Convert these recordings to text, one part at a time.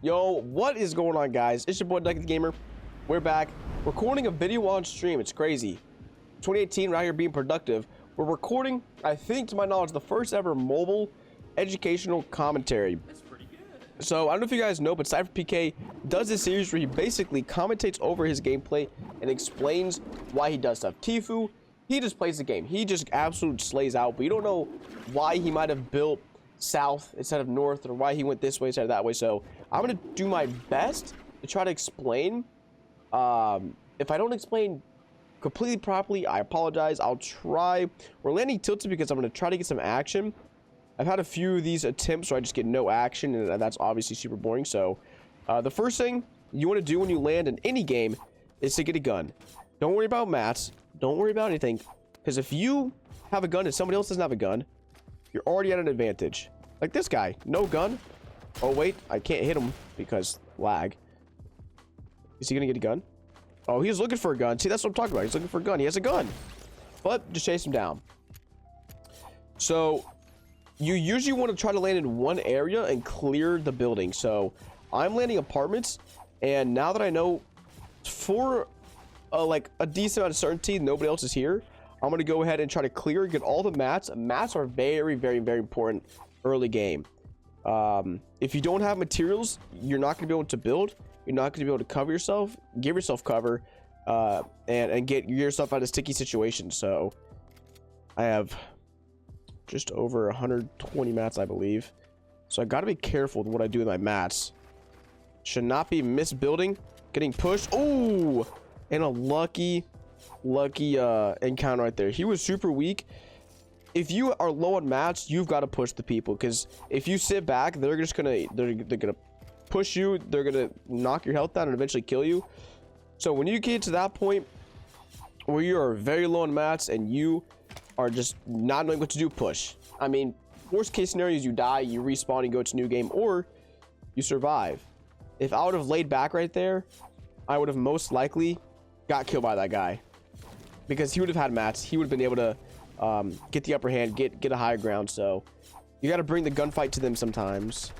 Yo, what is going on, guys? It's your boy DuckyTheGamer. We're back recording a video on stream. It's crazy. 2018, we're out here being productive. We're recording, I think to my knowledge, the first ever mobile educational commentary. That's pretty good. So I don't know if you guys know, but CypherPK does this series where he basically commentates over his gameplay and explains why he does stuff. Tifu, he just plays the game. He just absolutely slays out, but you don't know why he might have built south instead of north, or why he went this way instead of that way. So I'm gonna do my best to try to explain. If I don't explain completely properly, I apologize. I'll try. We're landing tilted because I'm gonna try to get some action. I've had a few of these attempts where I just get no action, and that's obviously super boring. So the first thing you want to do when you land in any game is to get a gun. Don't worry about mats, don't worry about anything, because if you have a gun and somebody else doesn't have a gun, you're already at an advantage. Like this guy, no gun. Oh wait, I can't hit him because lag. Is he gonna get a gun? Oh, he's looking for a gun. See, that's what I'm talking about. He's looking for a gun. He has a gun, but just chase him down. So you usually want to try to land in one area and clear the building. So I'm landing apartments, and now that I know for like a decent amount of certainty nobody else is here, I'm gonna go ahead and try to clear, get all the mats. Mats are very important early game. If you don't have materials, you're not gonna be able to build. You're not gonna be able to cover yourself, give yourself cover, and get yourself out of sticky situations. So I have just over 120 mats, I believe. So I gotta be careful with what I do with my mats. Should not be misbuilding, getting pushed. Oh, and a lucky encounter right there. He was super weak. If you are low on mats, you've got to push the people, because if you sit back, they're just gonna push you. They're gonna knock your health down and eventually kill you. So when you get to that point where you are very low on mats and you are just not knowing what to do, push. I mean, worst case scenario is you die, you respawn, and go to a new game, or you survive. If I would have laid back right there, I would have most likely got killed by that guy, because he would have had mats. He would have been able to get the upper hand, get a higher ground. So you got to bring the gunfight to them sometimes.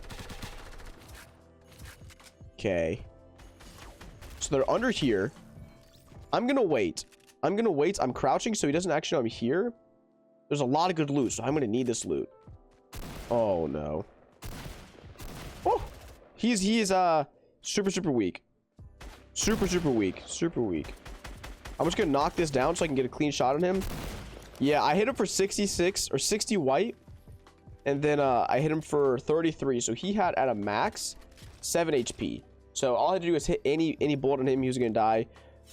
Okay, so they're under here. I'm gonna wait. I'm crouching so he doesn't actually know I'm here. There's a lot of good loot, so I'm gonna need this loot. Oh no. Oh, he is super weak. Super weak. I'm just gonna knock this down so I can get a clean shot on him. Yeah, I hit him for 66 or 60 white, and then I hit him for 33. So he had at a max 7 HP. So all I had to do was hit any bullet on him, he was gonna die.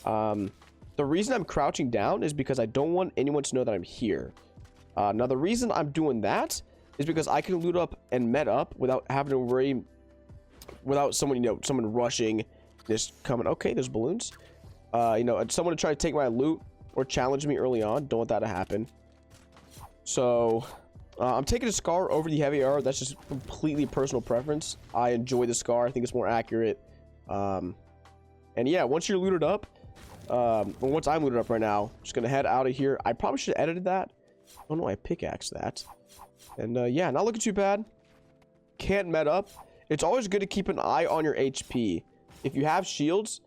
The reason I'm crouching down is because I don't want anyone to know that I'm here. Now the reason I'm doing that is because I can loot up and med up without having to worry, without someone, someone rushing, just coming. Okay, there's balloons. Someone to try to take my loot or challenge me early on. Don't want that to happen. So I'm taking a scar over the heavy AR. That's just completely personal preference. I enjoy the scar. I think it's more accurate. And yeah, once you're looted up, once I'm looted up right now, just gonna head out of here. I probably should have edited that. Oh no, I pickaxed that. And yeah, not looking too bad. Can't med up. It's always good to keep an eye on your HP. If you have shields,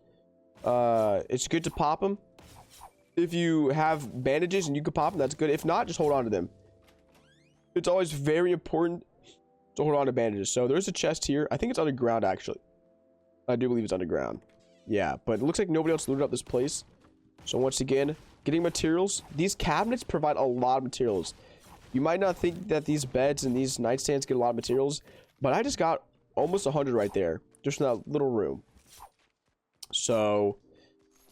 it's good to pop them. If you have bandages and you can pop them, that's good. If not, just hold on to them. It's always very important to hold on to bandages. So there's a chest here. I think it's underground, actually. I do believe it's underground. Yeah, but it looks like nobody else looted up this place. So once again, getting materials. These cabinets provide a lot of materials. You might not think that these beds and these nightstands get a lot of materials, but I just got almost 100 right there, just in that little room. So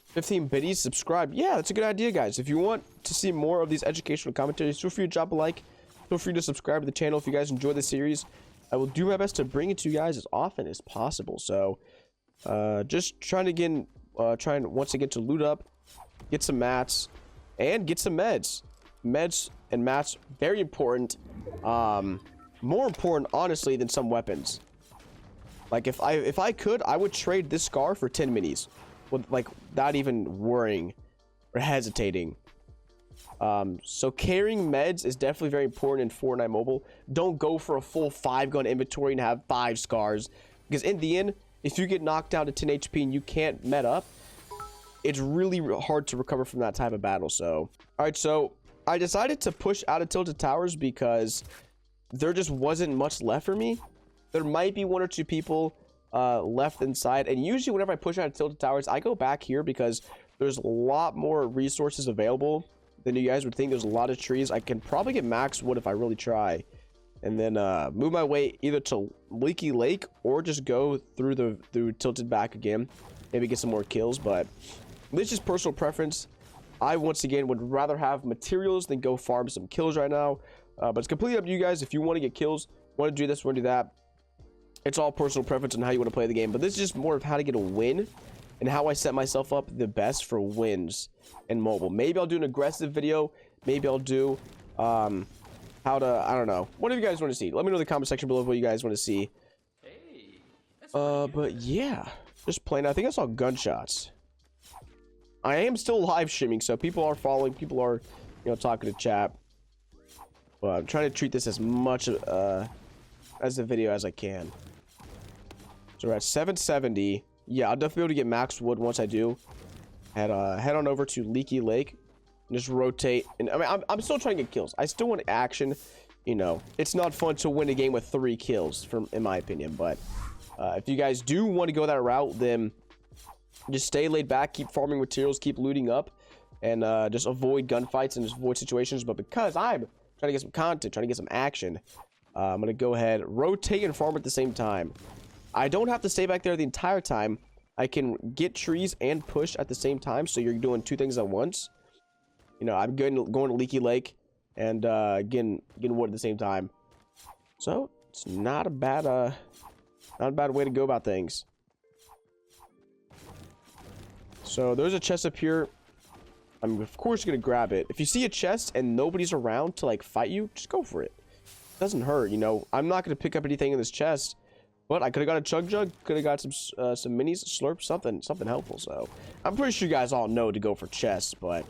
15 biddies, subscribe. Yeah, that's a good idea, guys. If you want to see more of these educational commentaries, feel free to drop a like. Feel free to subscribe to the channel if you guys enjoy the series. I will do my best to bring it to you guys as often as possible. So just trying once again to loot up, get some mats, and get some meds. Meds and mats, very important. More important, honestly, than some weapons. Like if I could, I would trade this scar for 10 minis, with like not even worrying or hesitating. So carrying meds is definitely very important in Fortnite Mobile. Don't go for a full 5-gun inventory and have 5 scars, Because in the end, if you get knocked down to 10 HP and you can't met up, it's really hard to recover from that type of battle. So, all right, so I decided to push out of Tilted Towers because there just wasn't much left for me. There might be 1 or 2 people left inside, and usually whenever I push out of Tilted Towers, I go back here because there's a lot more resources available than you guys would think. There's a lot of trees. I can probably get max wood if I really try, and then move my way either to Leaky Lake or just go through Tilted back again, maybe get some more kills. But this is personal preference. I once again would rather have materials than go farm some kills right now, but it's completely up to you guys. If you want to get kills, want to do this, want to do that, it's all personal preference on how you want to play the game. But this is just more of how to get a win and how I set myself up the best for wins in mobile. Maybe I'll do an aggressive video, maybe I'll do how to, I don't know, what do you guys want to see? Let me know in the comment section below what you guys want to see. But yeah, just playing. I think I saw gunshots. I am still live streaming, so people are following, people are, you know, talking to chat. But I'm trying to treat this as much as a video as I can. So we're at 770. Yeah, I'll definitely be able to get max wood once I do. Head on over to Leaky Lake and just rotate. And I mean, I'm still trying to get kills. I still want action. You know, it's not fun to win a game with 3 kills, in my opinion. But if you guys do want to go that route, then just stay laid back, keep farming materials, keep looting up, and just avoid gunfights and just avoid situations. But because I'm trying to get some content, trying to get some action, I'm gonna go ahead, rotate and farm at the same time. I don't have to stay back there the entire time. I can get trees and push at the same time, so you're doing 2 things at once. You know, I'm going to Leaky Lake and getting wood at the same time. So it's not a bad way to go about things. So there's a chest up here. I'm of course gonna grab it. If you see a chest and nobody's around to like fight you, just go for it. It doesn't hurt, you know. I'm not gonna pick up anything in this chest, but I could have got a chug jug, could have got some minis, slurp, something helpful. So I'm pretty sure you guys all know to go for chests. But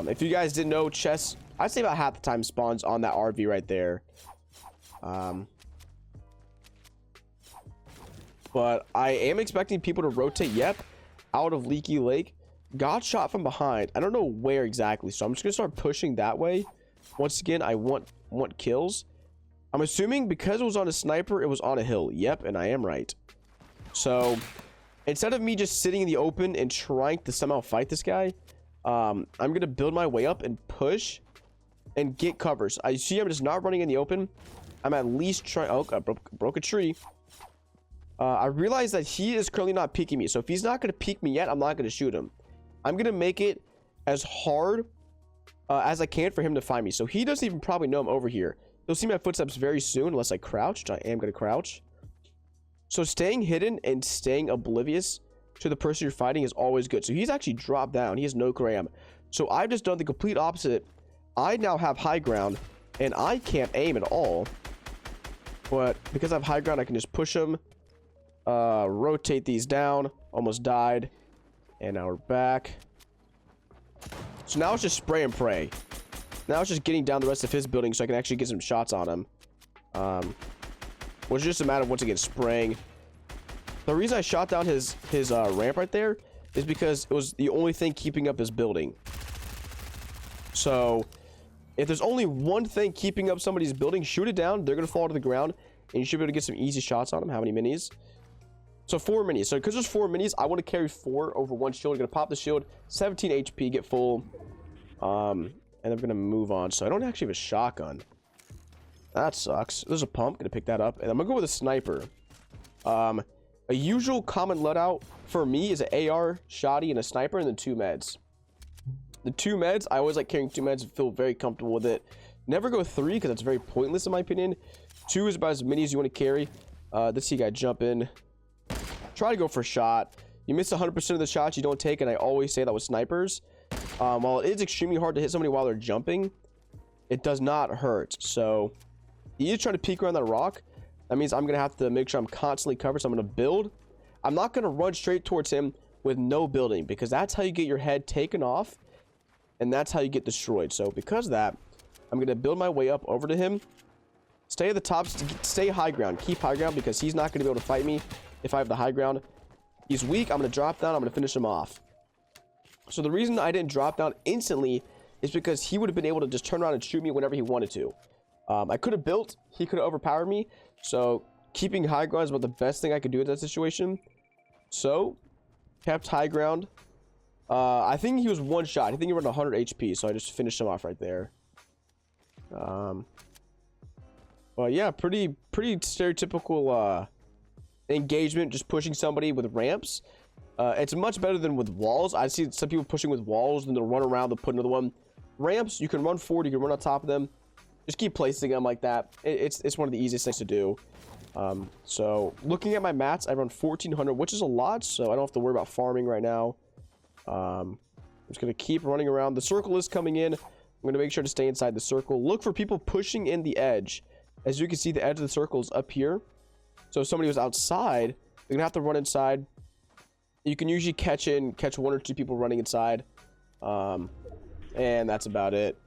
if you guys didn't know, chests, I'd say about half the time spawns on that RV right there. But I am expecting people to rotate. Yep, out of Leaky Lake. Got shot from behind. I don't know where exactly, so I'm just gonna start pushing that way. Once again, I want kills. I'm assuming because it was on a sniper, it was on a hill. Yep, and I am right. So instead of me just sitting in the open and trying to somehow fight this guy, I'm gonna build my way up and push and get covers. I see I'm just not running in the open. I'm at least trying. Oh, I broke a tree. I realize that he is currently not peeking me, so if he's not gonna peek me yet, I'm not gonna shoot him. I'm gonna make it as hard as I can for him to find me. So he doesn't even probably know I'm over here. He'll see my footsteps very soon unless I crouch, which I am gonna crouch. So staying hidden and staying oblivious to the person you're fighting is always good. So he's actually dropped down. He has no gram. So I've just done the complete opposite. I now have high ground and I can't aim at all. But because I have high ground, I can just push him, rotate these down. Almost died. And now we're back. So now it's just spray and pray. Now it's just getting down the rest of his building so I can actually get some shots on him. Which is just a matter of, once again, spraying. The reason I shot down his ramp right there is because it was the only thing keeping up his building. So if there's only one thing keeping up somebody's building, shoot it down. They're going to fall to the ground. And you should be able to get some easy shots on him. How many minis? So 4 minis. So because there's 4 minis, I want to carry 4 over 1 shield. I'm going to pop the shield, 17 HP, get full. And I'm going to move on. So I don't actually have a shotgun. That sucks. There's a pump. Going to pick that up. And I'm going to go with a sniper. A usual common loadout for me is an AR, shotty, and a sniper, and then 2 meds. The 2 meds, I always like carrying 2 meds. Feel very comfortable with it. Never go 3 because that's very pointless in my opinion. 2 is about as many as you want to carry. Let's see a guy jump in. Try to go for a shot. You miss 100% of the shots you don't take, and I always say that with snipers. While it is extremely hard to hit somebody while they're jumping, it does not hurt. So he is trying to peek around that rock. That means I'm gonna have to make sure I'm constantly covered. So I'm gonna build. I'm not gonna run straight towards him with no building, because that's how you get your head taken off, and that's how you get destroyed. So because of that, I'm gonna build my way up over to him, Stay at the top. Stay high ground. Keep high ground because he's not going to be able to fight me if I have the high ground. He's weak. I'm going to drop down. I'm going to finish him off. So the reason I didn't drop down instantly is because he would have been able to just turn around and shoot me whenever he wanted to. I could have built. He could have overpowered me. So keeping high ground is about the best thing I could do in that situation. So kept high ground. I think he was one shot. I think he ran 100 HP. So I just finished him off right there. Well, yeah, pretty stereotypical engagement, just pushing somebody with ramps. It's much better than with walls. I see some people pushing with walls, then they'll run around, they'll put another one. Ramps, you can run forward, you can run on top of them. Just keep placing them like that. It's one of the easiest things to do. So looking at my mats, I run 1400, which is a lot, so I don't have to worry about farming right now. I'm just gonna keep running around. The circle is coming in. I'm gonna make sure to stay inside the circle. Look for people pushing in the edge. As you can see, the edge of the circle is up here. So if somebody was outside, they're gonna have to run inside. You can usually catch one or two people running inside. And that's about it.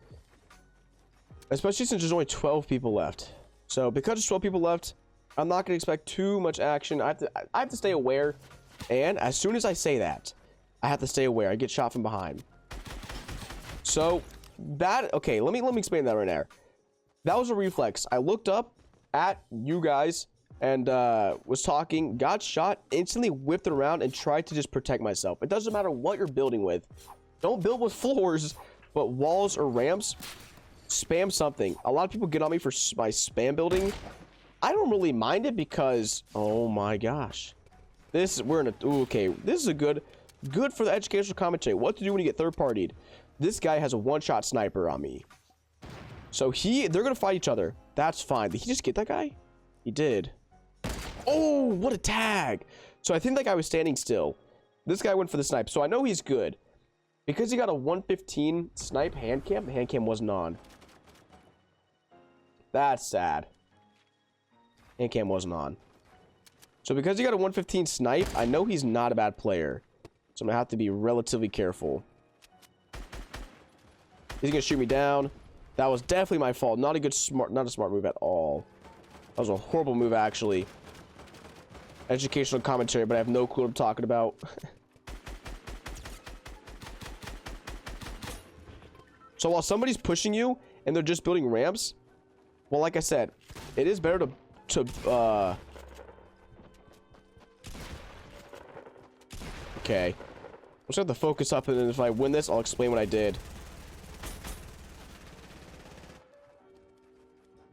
Especially since there's only 12 people left. So because there's 12 people left, I'm not gonna expect too much action. I have to stay aware. And as soon as I say that, I have to stay aware. I get shot from behind. So that, okay, let me explain that right there. That was a reflex. I looked up at you guys and was talking, got shot, instantly whipped around and tried to just protect myself. It doesn't matter what you're building with. Don't build with floors, but walls or ramps. Spam something. A lot of people get on me for my spam building. I don't really mind it because, oh my gosh, we're in a, okay, this is a good for the educational commentary. What to do when you get third partied. This guy has a one-shot sniper on me. So they're gonna fight each other. That's fine. Did he just get that guy? He did. Oh, what a tag. So I think that guy was standing still. This guy went for the snipe. So I know he's good. Because he got a 115 snipe hand cam, the hand cam wasn't on. That's sad. Hand cam wasn't on. So because he got a 115 snipe, I know he's not a bad player. So I'm gonna have to be relatively careful. He's gonna shoot me down. That was definitely my fault. Not a smart move at all. That was a horrible move, actually. Educational commentary, but I have no clue what I'm talking about. So while somebody's pushing you and they're just building ramps, well, like I said, it is better to okay. I'm just gonna have to focus up, and then if I win this, I'll explain what I did.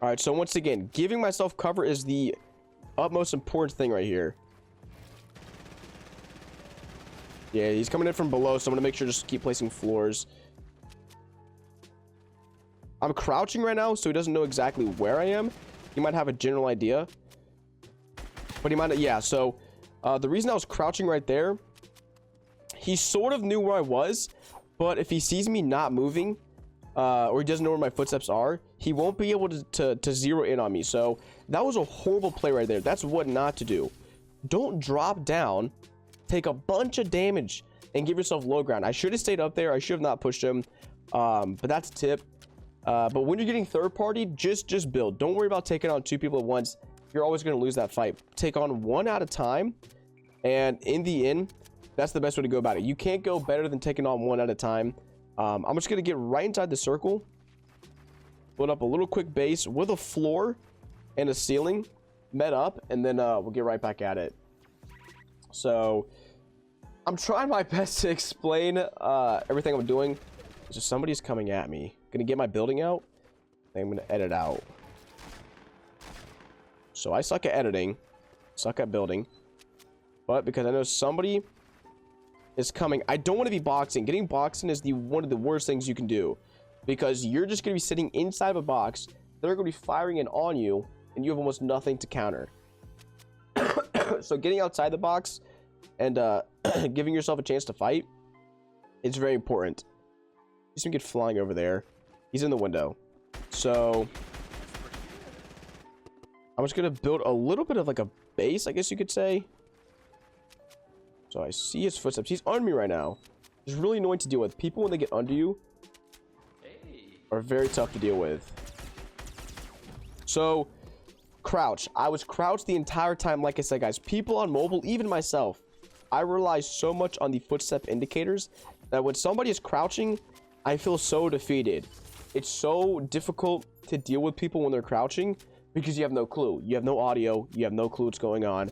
Alright, so once again, giving myself cover is the utmost important thing right here. Yeah, he's coming in from below, so I'm gonna make sure to just keep placing floors. I'm crouching right now, so he doesn't know exactly where I am. He might have a general idea. But he might not, yeah, so the reason I was crouching right there, he sort of knew where I was, but if he sees me not moving, or he doesn't know where my footsteps are, he won't be able to zero in on me. So that was a horrible play right there. That's what not to do. Don't drop down, take a bunch of damage, and give yourself low ground. I should have stayed up there. I should have not pushed him, but that's a tip. But when you're getting third party, just build. Don't worry about taking on two people at once. You're always going to lose that fight. Take on one at a time, and in the end, that's the best way to go about it. You can't go better than taking on one at a time. I'm just gonna get right inside the circle, build up a little quick base with a floor and a ceiling, met up, and then we'll get right back at it. So I'm trying my best to explain everything I'm doing. So somebody's coming at me. Gonna get my building out, then I'm gonna edit out. So I suck at editing, suck at building, but because I know somebody is coming, I don't want to be boxing. Getting boxing is one of the worst things you can do, because you're just going to be sitting inside of a box. They're going to be firing in on you, and you have almost nothing to counter. So getting outside the box and giving yourself a chance to fight is very important. He's gonna get flying over there. He's in the window. So I'm just gonna build a little bit of like a base, I guess you could say. So I see his footsteps. He's on me right now. It's really annoying to deal with. People, when they get under you, are very tough to deal with. So crouch. I was crouched the entire time. Like I said, guys, people on mobile, even myself, I rely so much on the footstep indicators that when somebody is crouching, I feel so defeated. It's so difficult to deal with people when they're crouching because you have no clue. You have no audio. You have no clue what's going on.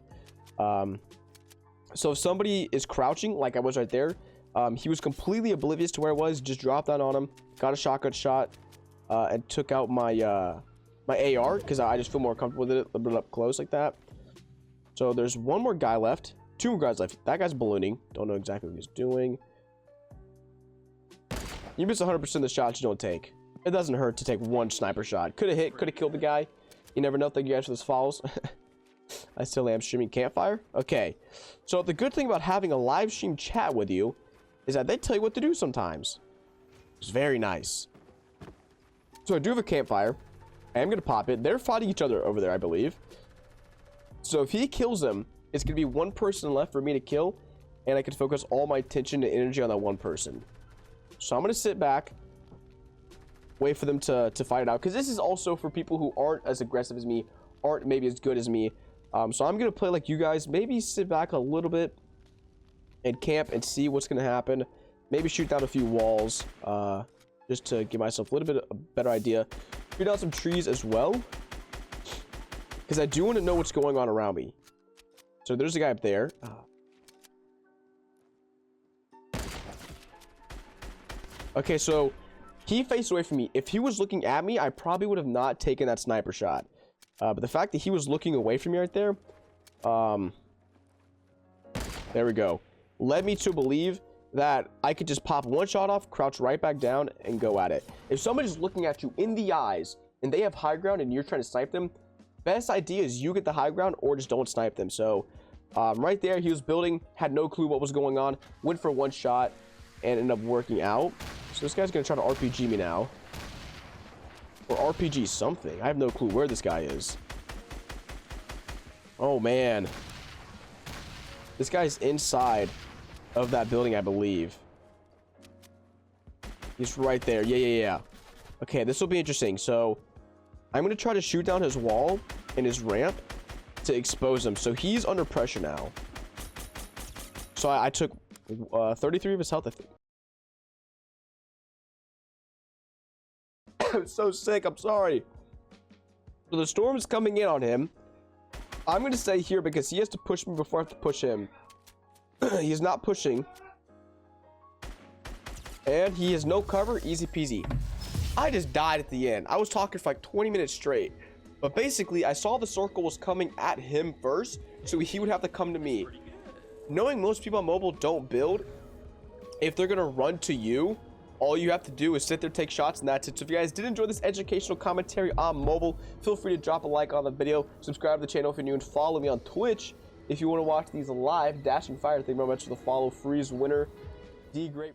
So if somebody is crouching, like I was right there, he was completely oblivious to where I was, just dropped down on him, got a shotgun shot, and took out my my AR because I just feel more comfortable with it a bit up close like that. So there's one more guy left, two more guys left. That guy's ballooning. Don't know exactly what he's doing. You miss 100% of the shots you don't take. It doesn't hurt to take one sniper shot. Could have hit, could have killed the guy. You never know. Thank you guys for this follows. I still am streaming campfire. Okay, so the good thing about having a live stream chat with you is that they tell you what to do sometimes. It's very nice. So I do have a campfire. I'm gonna pop it. They're fighting each other over there, I believe. So if he kills them, it's gonna be one person left for me to kill, and I can focus all my attention and energy on that one person. So I'm gonna sit back, wait for them to fight it out, because this is also for people who aren't as aggressive as me, aren't maybe as good as me. So I'm gonna play like you guys, maybe sit back a little bit and camp and see what's gonna happen. Maybe shoot down a few walls, just to give myself a little bit of a better idea. Shoot down some trees as well, because I do want to know what's going on around me. So there's a guy up there. Okay, so he faced away from me. If he was looking at me, I probably would have not taken that sniper shot. But the fact that he was looking away from me right there, there we go, led me to believe that I could just pop one shot off, crouch right back down, and go at it. If somebody's looking at you in the eyes and they have high ground and you're trying to snipe them, best idea is you get the high ground or just don't snipe them. So right there, he was building, had no clue what was going on, went for one shot, and ended up working out. So this guy's gonna try to RPG me now, or RPG something. I have no clue where this guy is. Oh man, this guy's inside of that building, I believe. He's right there. Yeah. Okay, this will be interesting. So I'm gonna try to shoot down his wall and his ramp to expose him. So he's under pressure now. So I took 33 of his health, I think. I'm so sick, I'm sorry. So the storm is coming in on him. I'm gonna stay here because he has to push me before I have to push him. He's not pushing, and he has no cover. Easy peasy. I just died at the end. I was talking for like 20 minutes straight, but basically I saw the circle was coming at him first, so he would have to come to me. Knowing most people on mobile don't build, if they're gonna run to you, all you have to do is sit there, take shots, and that's it. So if you guys did enjoy this educational commentary on mobile, feel free to drop a like on the video, subscribe to the channel if you're new, and follow me on Twitch if you want to watch these live. Dashing Fire, thank you very much for the follow. Freeze Winner, D Great.